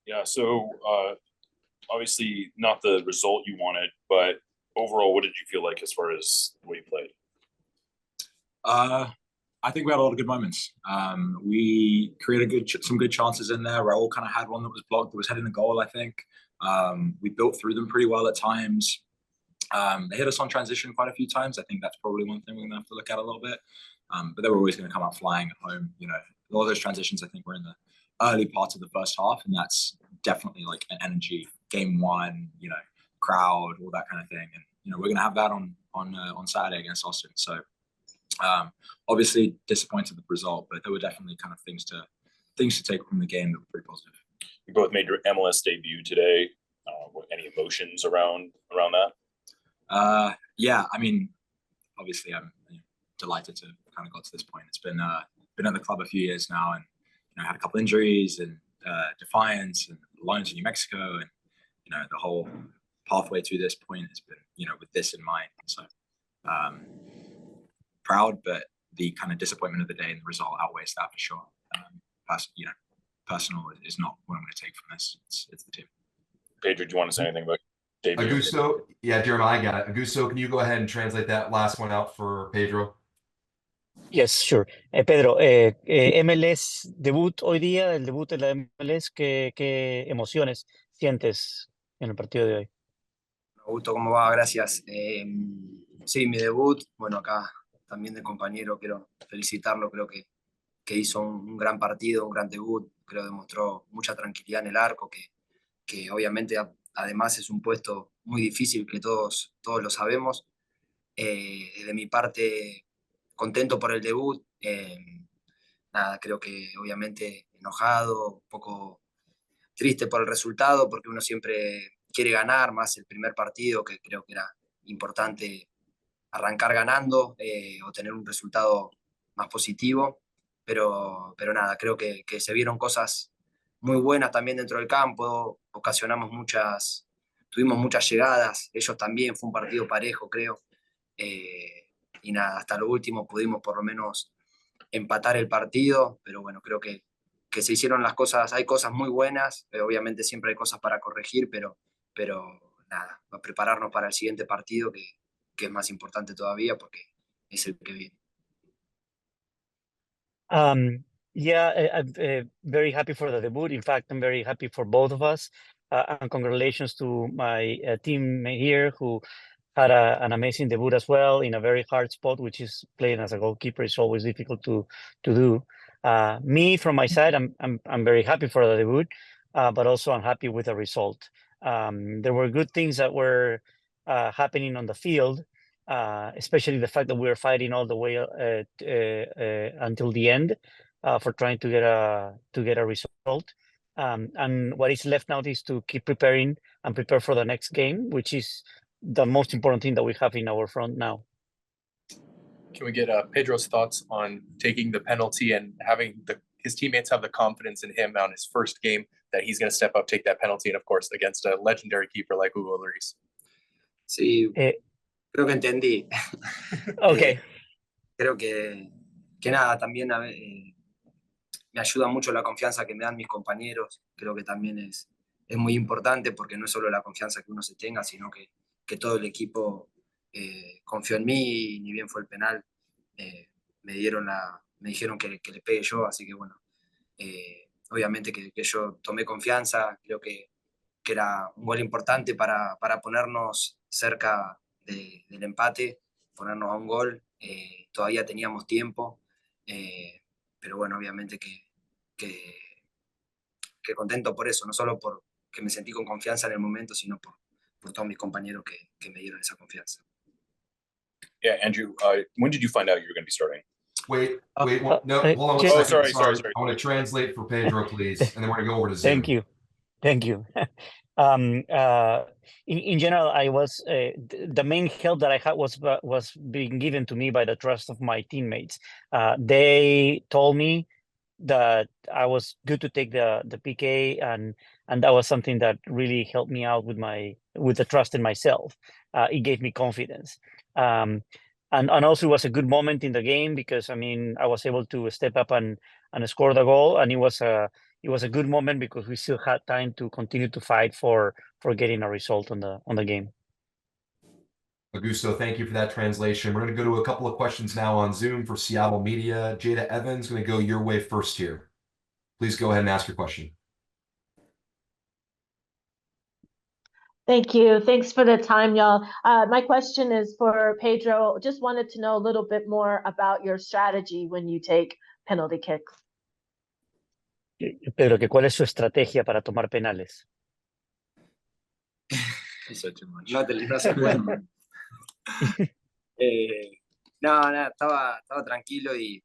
Yeah, so obviously not the result you wanted, but overall, what did you feel like as far as the way you played? I think we had a lot of good moments. We created some good chances in there. Raul kind of had one that was blocked that was heading the goal, I think. We built through them pretty well at times. They hit us on transition quite a few times. I think that's probably one thing we're going to have to look at a little bit. But they were always going to come out flying at home. You know, a lot of those transitions, I think, were in the early parts of the first half, and that's definitely like an energy game one. You know, crowd, all that kind of thing. And you know, we're going to have that on Saturday against Austin. So obviously disappointed with the result, but there were definitely kind of things to take from the game that were pretty positive. You both made your MLS debut today. Any emotions around that? Yeah, I mean, obviously I'm delighted to kind of got to this point. It's been at the club a few years now, and you know, had a couple injuries and Defiance and loans in New Mexico, and you know, the whole pathway to this point has been, you know, with this in mind. So proud, but the kind of disappointment of the day and the result outweighs that for sure. Personal is not what I'm going to take from this. It's the team. Pedro, do you want to say anything about debut? Augusto, yeah, Jeremiah, I got it. Augusto, can you go ahead and translate that last one out for Pedro? Yes, sure. Pedro, MLS debut hoy día, el debut de la MLS, ¿qué emociones sientes en el partido de hoy? Augusto, ¿cómo va? Gracias. Sí, mi debut, bueno, acá también de compañero, quiero felicitarlo, creo que hizo un gran partido, un gran debut, creo demostró mucha tranquilidad en el arco, que obviamente además es un puesto muy difícil, que todos lo sabemos. De mi parte, contento por el debut, nada, creo que obviamente enojado, un poco triste por el resultado, porque uno siempre quiere ganar, más el primer partido, que creo que era importante arrancar ganando o tener un resultado más positivo, pero nada, creo que se vieron cosas muy buenas también dentro del campo, tuvimos muchas llegadas, ellos también, fue un partido parejo, creo, y nada, hasta lo último pudimos por lo menos empatar el partido, pero bueno, creo que se hicieron las cosas, hay cosas muy buenas, obviamente siempre hay cosas para corregir, pero nada, a prepararnos para el siguiente partido, que es más importante todavía porque es el que viene. Yeah, I'm very happy for the debut. In fact, I'm very happy for both of us. And congratulations to my team here who had an amazing debut as well in a very hard spot, which is playing as a goalkeeper is always difficult to do. Me, from my side, I'm very happy for the debut, but also I'm happy with the result. There were good things that were happening on the field, especially the fact that we were fighting all the way until the end for trying to get a result. And what is left now is to keep preparing and prepare for the next game, which is the most important thing that we have in our front now. Can we get Pedro's thoughts on taking the penalty and having his teammates have the confidence in him on his first game that he's going to step up, take that penalty, and of course against a legendary keeper like Hugo Lloris? Sí, creo que entendí. Okay. Creo que nada, también me ayuda mucho la confianza que me dan mis compañeros. Creo que también es muy importante porque no es solo la confianza que uno se tenga, sino que todo el equipo confió en mí y ni bien fue el penal, me dijeron que le pegue yo, así que bueno, obviamente que yo tomé confianza, creo que era un gol importante para ponernos cerca del empate, ponernos a un gol, todavía teníamos tiempo, pero bueno, obviamente que contento por eso, no solo por que me sentí con confianza en el momento, sino por todos mis compañeros que me dieron esa confianza. Yeah, Andrew, when did you find out you were going to be starting? Wait, no, hold on one second. Sorry. I want to translate for Pedro, please, and then we're going to go over to Zoom. Thank you. In general, I was the main help that I had was being given to me by the trust of my teammates. They told me that I was good to take the PK, and that was something that really helped me out with the trust in myself. It gave me confidence. And also it was a good moment in the game because I mean I was able to step up and score the goal, and it was it was a good moment because we still had time to continue to fight for getting a result on the game. Augusto, thank you for that translation. We're going to go to a couple of questions now on Zoom for Seattle Media. Jada Evans, going to go your way first here. Please go ahead and ask your question. Thank you. Thanks for the time, y'all. My question is for Pedro. Just wanted to know a little bit more about your strategy when you take penalty kicks. Pedro, ¿cuál es su estrategia para tomar penales? No se puede. No, estaba tranquilo y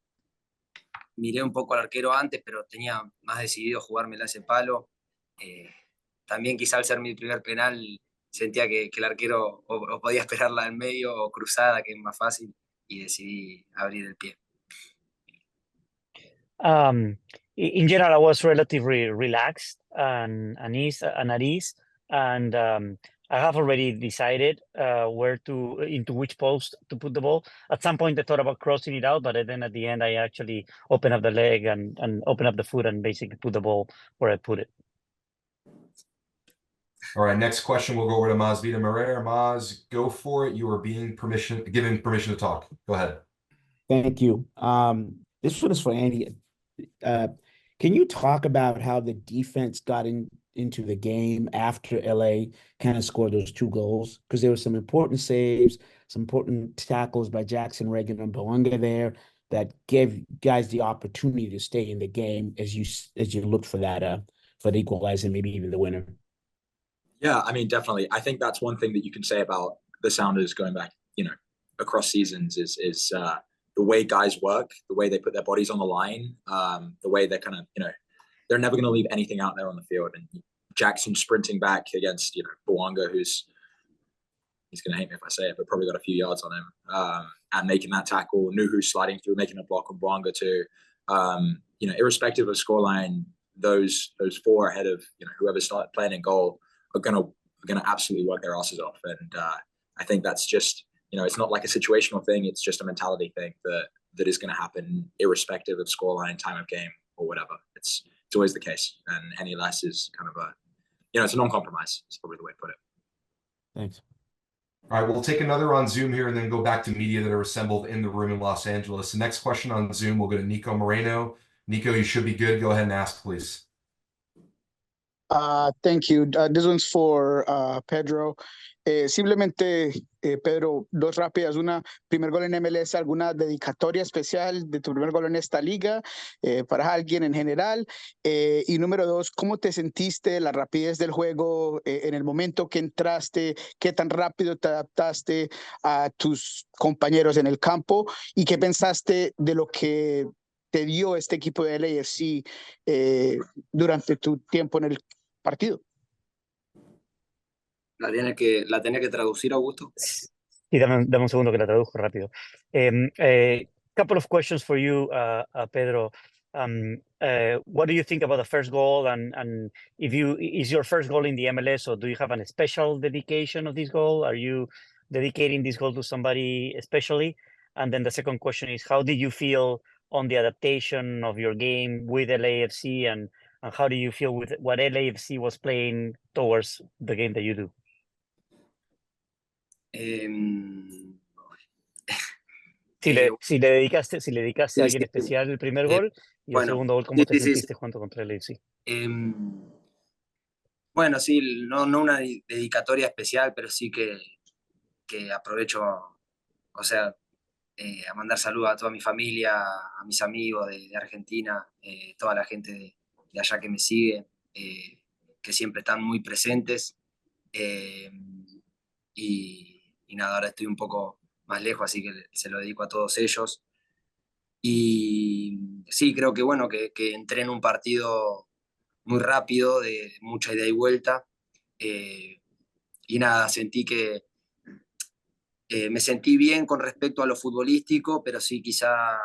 miré un poco al arquero antes, pero tenía más decidido jugármela a ese palo. También quizá al ser mi primer penal sentía que el arquero o podía esperarla en medio o cruzada, que es más fácil, y decidí abrir el pie. In general, I was relatively relaxed and at ease, and I have already decided into which post to put the ball. At some point, I thought about crossing it out, but then at the end, I actually opened up the leg and opened up the foot and basically put the ball where I put it. All right, next question. We'll go over to Maz Vida Moreira. Maz, go for it. You are given permission to talk. Go ahead. Thank you. This one is for Andy. Can you talk about how the defense got into the game after LA kind of scored those 2 goals? Because there were some important saves, some important tackles by Jackson, Reagan, and Boanga there that gave guys the opportunity to stay in the game as you looked for that for the equalizer, maybe even the winner. Yeah, I mean, definitely. I think that's one thing that you can say about the Sounders going back, across seasons is the way guys work, the way they put their bodies on the line, the way they're kind of, they're never going to leave anything out there on the field. And Jackson sprinting back against, Boanga, he's going to hate me if I say it, but probably got a few yards on him, and making that tackle. Nuhu sliding through, making a block on Boanga too. Irrespective of scoreline, those 4 ahead of whoever started playing in goal are gonna absolutely work their asses off. And I think that's just it's not like a situational thing. It's just a mentality thing that is going to happen irrespective of scoreline, time of game, or whatever. It's always the case. And any less is kind of it's a non-compromise. It's probably the way to put it. Thanks. All right, we'll take another on Zoom here and then go back to media that are assembled in the room in Los Angeles. The next question on Zoom, we'll go to Nico Moreno. Nico, you should be good. Go ahead and ask, please. Thank you. This one's for Pedro. Simplemente, Pedro, 2 rápidas. Una, primer gol en MLS, ¿alguna dedicatoria especial de tu primer gol en esta liga para alguien en general? Y número 2, ¿cómo te sentiste, la rapidez del juego en el momento que entraste? ¿Qué tan rápido te adaptaste a tus compañeros en el campo? ¿Y qué pensaste de lo que te dio este equipo de LAFC durante tu tiempo en el partido? ¿La tenía que traducir, Augusto? Sí, dame un segundo que la traduzco rápido. Couple of questions for you, Pedro. What do you think about the first goal, and is your first goal in the MLS, or do you have a special dedication of this goal? Are you dedicating this goal to somebody especially? And then the second question is, how did you feel on the adaptation of your game with LAFC, and how do you feel with what LAFC was playing towards the game that you do? Si le dedicaste a alguien especial el primer gol, y el segundo gol, ¿cómo te sentiste jugando contra el LAFC? Bueno, sí, no una dedicatoria especial, pero sí que aprovecho, a mandar saludos a toda mi familia, a mis amigos de Argentina, toda la gente de allá que me sigue, que siempre están muy presentes. Y nada, ahora estoy un poco más lejos, así que se lo dedico a todos ellos. Y sí, creo que entré en un partido muy rápido, de mucha ida y vuelta. Y nada, sentí que me sentí bien con respecto a lo futbolístico, pero sí quizá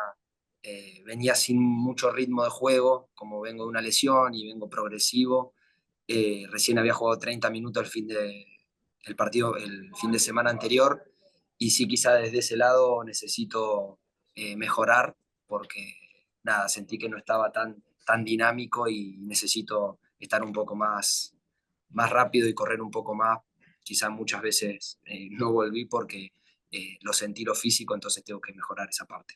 venía sin mucho ritmo de juego, como vengo de una lesión y vengo progresivo. Recién había jugado 30 minutos el partido el fin de semana anterior, y sí, quizá desde ese lado necesito mejorar, porque nada, sentí que no estaba tan tan dinámico y necesito estar un poco más rápido y correr un poco más. Quizás muchas veces no volví porque lo sentí lo físico, entonces tengo que mejorar esa parte.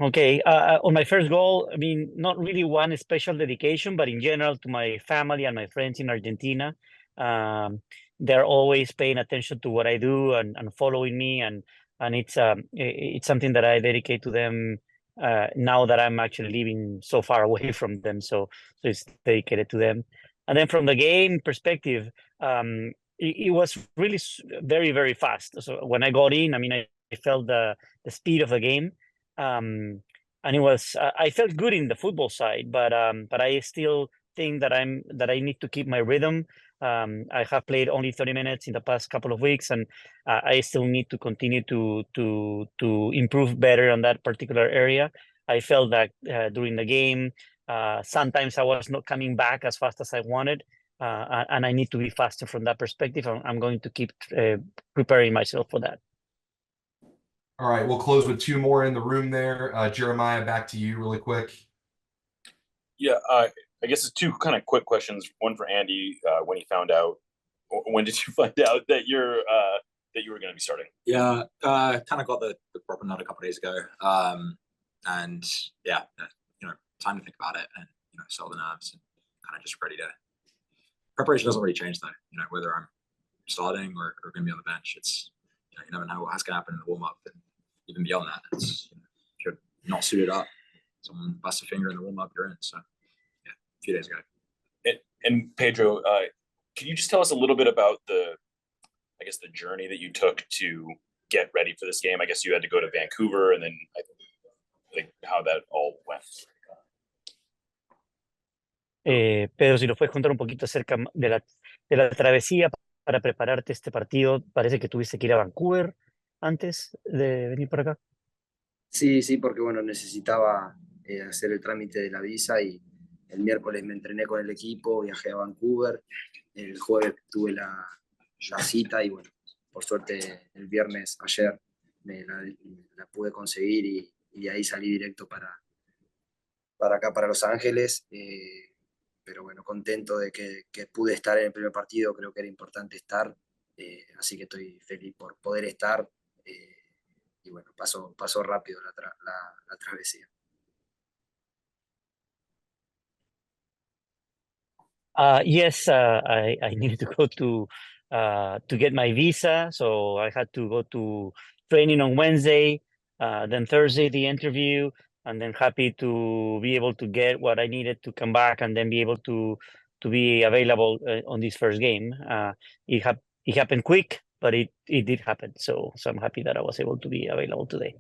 Okay. On my first goal, I mean, not really one special dedication, but in general to my family and my friends in Argentina. They're always paying attention to what I do and following me, and it's something that I dedicate to them now that I'm actually living so far away from them. So it's dedicated to them. And then from the game perspective, it was really very, very fast. So when I got in, I mean, I felt the speed of the game. And it was I felt good in the football side, but I still think that I need to keep my rhythm. I have played only 30 minutes in the past couple of weeks, and I still need to continue to improve better on that particular area. I felt that during the game, sometimes I was not coming back as fast as I wanted, and I need to be faster from that perspective. I'm going to keep preparing myself for that. All right, we'll close with two more in the room there. Jeremiah, back to you really quick. Yeah, I guess it's two kind of quick questions. One for Andy, when he found out, when did you find out that you were going to be starting? Yeah, kind of got the proper nod a couple of days ago. And yeah, time to think about it and, settle the nerves and kind of just ready to. Preparation doesn't really change though, whether I'm starting or going to be on the bench. It's, you never know what's going to happen in the warm up, and even beyond that, it's if you're not suited up, someone busts a finger in the warm up, you're in. So yeah, a few days ago. And Pedro, can you just tell us a little bit about the journey that you took to get ready for this game? I guess you had to go to Vancouver, and then how that all went. Pedro, si nos puedes contar un poquito acerca de la travesía para prepararte este partido. Parece que tuviste que ir a Vancouver antes de venir por acá. Sí, porque bueno, necesitaba hacer el trámite de la visa y el miércoles me entrené con el equipo, viajé a Vancouver, el jueves tuve la cita y bueno, por suerte el viernes ayer la pude conseguir y de ahí salí directo para acá, para Los Ángeles. Pero bueno, contento de que pude estar en el primer partido, creo que era importante estar, así que estoy feliz por poder estar, y bueno, pasó rápido la travesía. Yes, I needed to go to get my visa, so I had to go to training on Wednesday, then Thursday the interview, and then happy to be able to get what I needed to come back and then be able to be available on this first game. It happened quick, but it did happen. So I'm happy that I was able to be available today.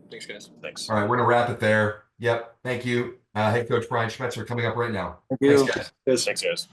Thanks, guys. Thanks. All right, we're going to wrap it there. Yep, thank you. Head coach Brian Schmetzer coming up right now. Thank you. Thanks, guys. Thanks, guys.